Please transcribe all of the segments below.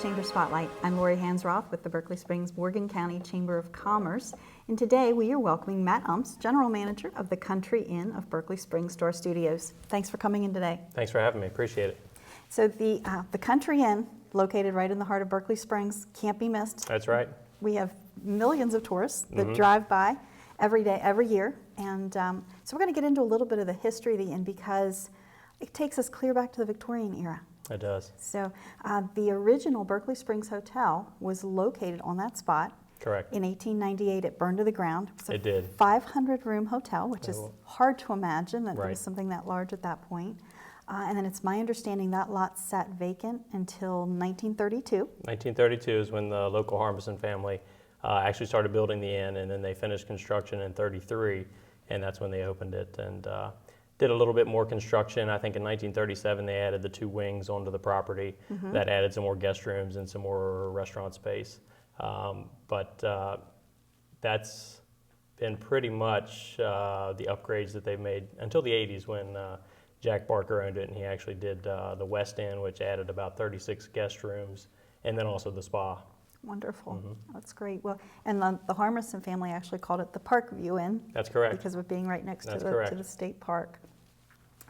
Chamber Spotlight. I'm Lori Hansroth with the Berkeley Springs Morgan County Chamber of Commerce. And today we are welcoming Matt Omps, General Manager of the Country Inn of Berkeley Springs Store Studios. Thanks for coming in today. Thanks for having me. Appreciate it. So the Country Inn, located right in the heart of Berkeley Springs, can't be missed. That's right. We have millions of tourists that drive by every day, every year. And so we're going to get into a little bit of the history of the inn because it takes us clear back to the Victorian era. It does. So the original Berkeley Springs Hotel was located on that spot. Correct. In 1898, it burned to the ground. It did. 500-room hotel, which is hard to imagine that there Right. was something that large at that point. And then it's my understanding that lot sat vacant until 1932. 1932 is when the local Harmison family actually started building the inn, and then they finished construction in 33, and that's when they opened it and did a little bit more construction. I think in 1937 they added the 2 wings onto the property. That added some more guest rooms and some more restaurant space. But that's been pretty much the upgrades that they've made until the 80s when Jack Barker owned it, and he actually did the West End, which added about 36 guest rooms, and then also the spa. Wonderful. That's great. Well, and the Harmison family actually called it the Parkview Inn. That's correct. Because of it being right next That's to correct. the state park.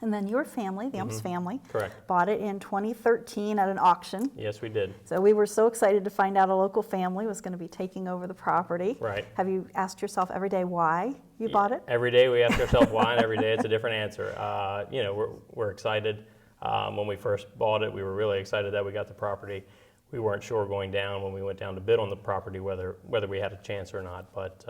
And then your family, the Omps family, Correct. bought it in 2013 at an auction. Yes, we did. So we were so excited to find out a local family was going to be taking over the property. Right. Have you asked yourself every day why you bought it? Every day we ask ourselves why, and every day it's a different answer. You know, we're excited. When we first bought it, we were really excited that we got the property. We weren't sure going down when we went down to bid on the property whether we had a chance or not. But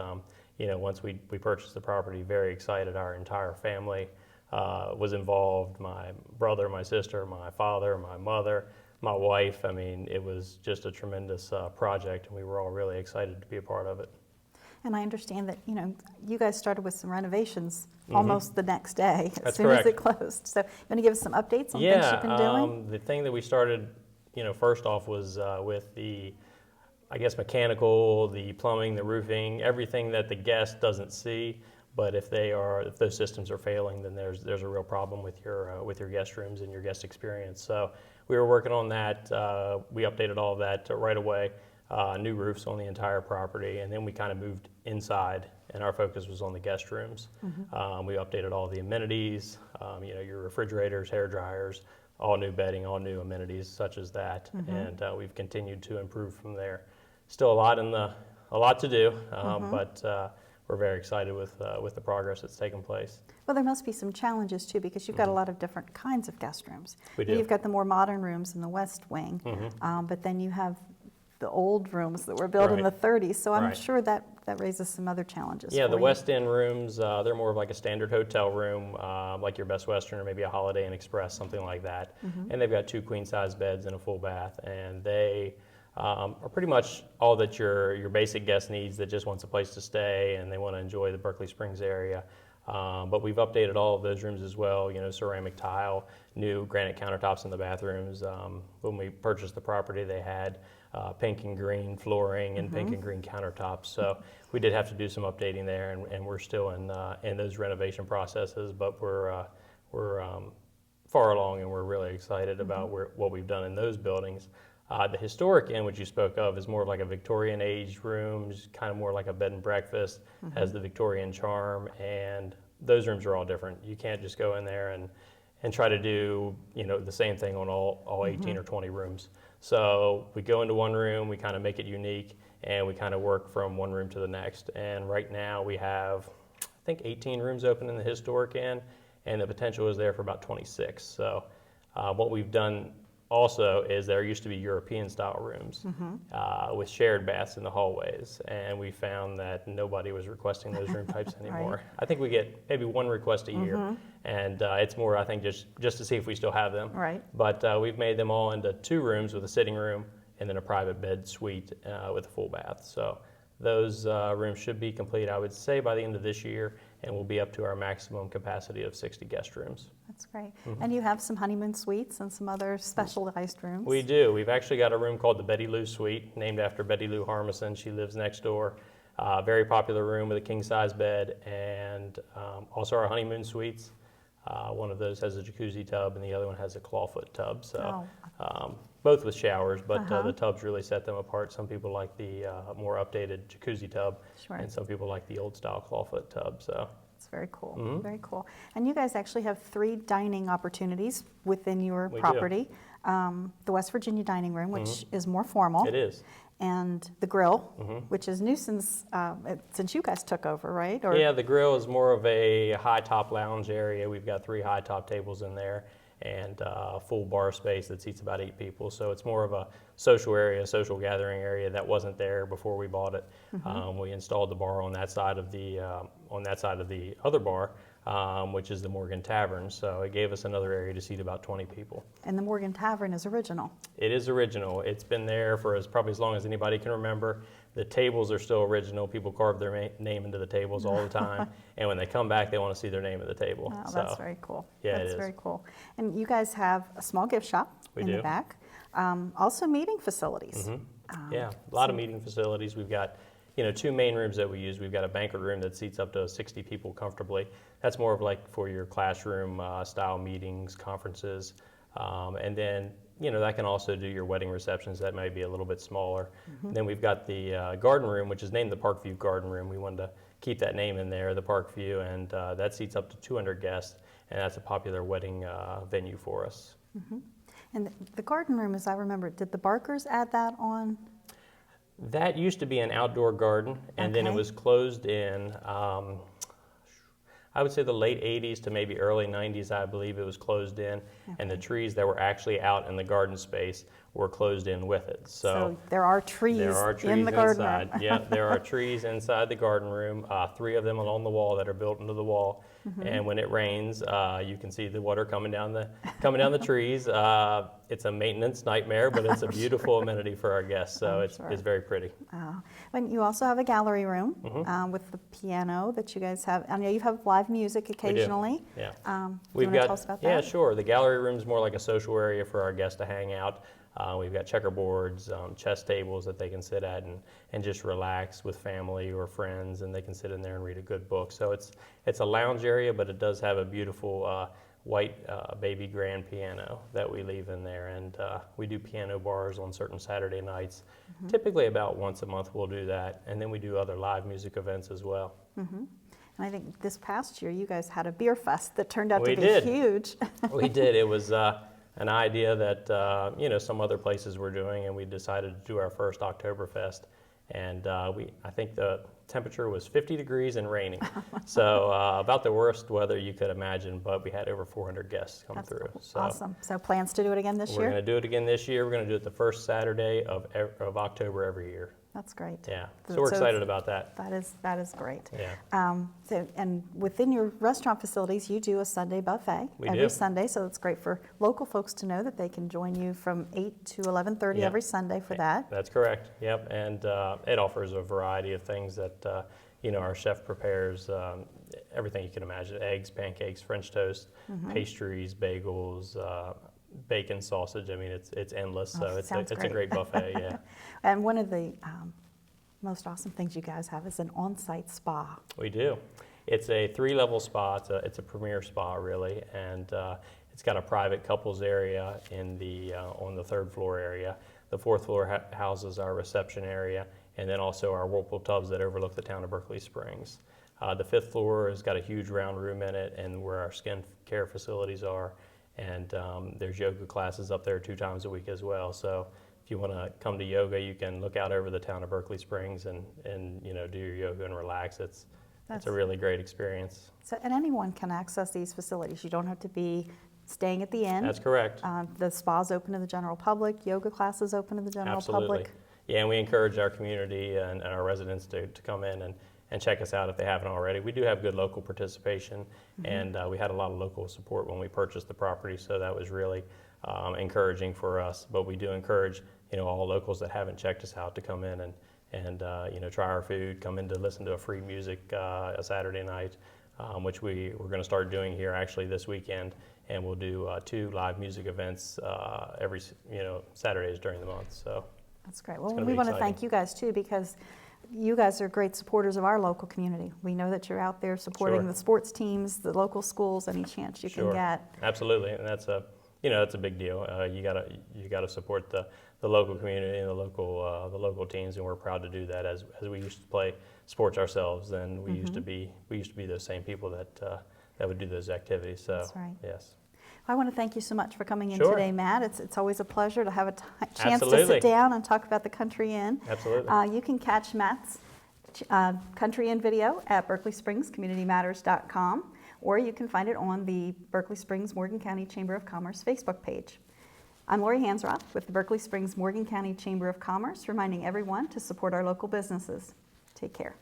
you know, once we purchased the property, very excited. Our entire family was involved. My brother, my sister, my father, my mother, my wife. I mean, it was just a tremendous project, and we were all really excited to be a part of it. And I understand that, you know, you guys started with some renovations almost the next day, as That's soon correct. as it closed. So you want to give us some updates on things you've been doing? The thing that we started, you know, first off was with the, I guess, mechanical, the plumbing, the roofing, everything that the guest doesn't see. But if those systems are failing, then there's a real problem with your guest rooms and your guest experience. So we were working on that. We updated all of that right away. New roofs on the entire property, and then we kind of moved inside, and our focus was on the guest rooms. We updated all the amenities, you know, your refrigerators, hair dryers, all new bedding, all new amenities such as that, and we've continued to improve from there. Still a lot to do, but we're very excited with the progress that's taken place. Well, there must be some challenges too, because you've got a lot of different kinds of guest rooms. We do. You've got the more modern rooms in the West Wing, but then you have the old rooms that were built in the 30s. So I'm Right. sure that raisses some other challenges. Yeah, for the you. West End rooms, they're more of like a standard hotel room, like your Best Western or maybe a Holiday Inn Express, something like that. And they've got 2 queen-size beds and a full bath, and they are pretty much all that your basic guest needs that just wants a place to stay and they want to enjoy the Berkeley Springs area. But we've updated all of those rooms as well, you know, ceramic tile, new granite countertops in the bathrooms. When we purchased the property, they had pink and green flooring and pink and green countertops. So we did have to do some updating there, and we're still in those renovation processes, but we're far along, and we're really excited about what we've done in those buildings. The historic inn, which you spoke of, is more of like a Victorian age rooms, kind of more like a bed and breakfast, has the Victorian charm, and those rooms are all different. You can't just go in there and try to do, you know, the same thing on all 18 or 20 rooms. So we go into one room, we kind of make it unique, and we kind of work from one room to the next. And right now we have, I think, 18 rooms open in the historic inn, and the potential is there for about 26. So what we've done also is there used to be European style rooms with shared baths in the hallways, and we found that nobody was requesting those room types anymore. Right. I think we get maybe 1 request a year, and it's more, I think, just to see if we still have them. Right. But we've made them all into 2 rooms with a sitting room and then a private bed suite with a full bath. So those rooms should be complete, I would say, by the end of this year, and we'll be up to our maximum capacity of 60 guest rooms. That's great. And you have some honeymoon suites and some other specialized rooms. We do. We've actually got a room called the Betty Lou Suite, named after Betty Lou Harmison. She lives next door. Very popular room with a king-size bed, and also our honeymoon suites. One of those has a jacuzzi tub, and the other one has a clawfoot tub. So both with showers, but the tubs really set them apart. Some people like the more updated jacuzzi tub, Sure. and some people like the old style clawfoot tub. So It's very cool, very cool. And you guys actually have 3 dining opportunities within your property. The West Virginia dining room, which is more formal. it is. And the grill, which is new since you guys took over, right? Or, Yeah, the grill is more of a high top lounge area. We've got 3 high top tables in there and full bar space that seats about 8 people. So it's more of a social area, social gathering area that wasn't there before we bought it. We installed the bar on that side of the other bar, which is the Morgan Tavern. So it gave us another area to seat about 20 people. And the Morgan Tavern is original. It is original. It's been there for probably as long as anybody can remember. The tables are still original. People carve their name into the tables all the time. And when they come back, they want to see their name at the table. Oh, that's very cool. Yeah, that's it is. very cool. And you guys have a small gift shop in the back. Also meeting facilities. Yeah, a lot of meeting facilities. We've got 2 main rooms that we use. We've got a banquet room that seats up to 60 people comfortably. That's more of like for your classroom style meetings, conferences. And then, that can also do your wedding receptions that may be a little bit smaller. Then we've got the garden room, which is named the Parkview Garden Room. We wanted to keep that name in there, the Parkview, and that seats up to 200 guests. And that's a popular wedding venue for us. And the garden room, as I remember, did the Barkers add that on? That used to be an outdoor garden, and then it was closed in, I would say the late 80s to maybe early 90s, I believe it was closed in, and the trees that were actually out in the garden space were closed in with it. So there are trees in the garden inside. room. Yeah, there are trees inside the garden room, 3 of them along the wall that are built into the wall. And when it rains, you can see the water coming down the trees. It's a maintenance nightmare, but it's a beautiful amenity for our guests. So it's very pretty. And you also have a gallery room with the piano that you guys have. I know you have live music occasionally. We do. Yeah. Do you want to tell us about that? Yeah, sure. The gallery room is more like a social area for our guests to hang out. We've got checkerboards, chess tables that they can sit at and just relax with family or friends, and they can sit in there and read a good book. So it's a lounge area, but it does have a beautiful white baby grand piano that we leave in there. And we do piano bars on certain Saturday nights. Typically about once a month we'll do that. And then we do other live music events as well. And I think this past year you guys had a beer fest that turned out to be huge. We did. It was an idea that some other places were doing, and we decided to do our first Oktoberfest. And I think the temperature was 50 degrees and raining. So about the worst weather you could imagine, but we had over 400 guests come through. Cool. So awesome. So plans to do it again this year? We're going to do it again this year. We're going to do it the first Saturday of October every year. That's great. Yeah, so we're excited about that. That is great. Yeah. And within your restaurant facilities, you do a Sunday buffet every Sunday, so it's great for local folks to know that they can join you from 8 to 11:30 every Sunday for that. That's correct. Yep, and it offers a variety of things that our chef prepares. Everything you can imagine: eggs, pancakes, French toast, pastries, bagels. Bacon, sausage. I mean, it's endless. So it's a great buffet. Yeah. And one of the most awesome things you guys have is an on-site spa. We do. It's a 3-level spa. It's a premier spa, really, and it's got a private couples area on the 3rd floor area. The 4th floor houses our reception area, and then also our whirlpool tubs that overlook the town of Berkeley Springs. The 5th floor has got a huge round room in it, and where our skin care facilities are. And there's yoga classes up there 2 times a week as well. So if you want to come to yoga, you can look out over the town of Berkeley Springs and do your yoga and relax. It's a really great experience. So, and anyone can access these facilities. You don't have to be staying at the inn. That's correct. The spa's open to the general public. Yoga classes open to the general public. Yeah, and we encourage our community and our residents to come in and check us out if they haven't already. We do have good local participation, and we had a lot of local support when we purchased the property, so that was really encouraging for us. But we do encourage all locals that haven't checked us out to come in and try our food, come in to listen to a free music a Saturday night, which we're going to start doing here actually this weekend, and we'll do 2 live music events every Saturdays during the month. So that's great. Well, we want to thank you guys too, because you guys are great supporters of our local community. We know that you're out there supporting the sports teams, the local schools, any chance you can get. Absolutely, and that's it's a big deal. You gotta support the local community and the local teams, and we're proud to do that. As we used to play sports ourselves, and we used to be those same people that would do those activities. So That's right. yes. I want to thank you so much for coming in Sure. today, Matt. It's always a pleasure to have a chance to Absolutely. sit down and talk about the Country Inn. Absolutely. You can catch Matt's Country Inn video at berkeleyspringscommunitymatters.com, or you can find it on the Berkeley Springs Morgan County Chamber of Commerce Facebook page. I'm Lori Hansroth with the Berkeley Springs Morgan County Chamber of Commerce, reminding everyone to support our local businesses. Take care.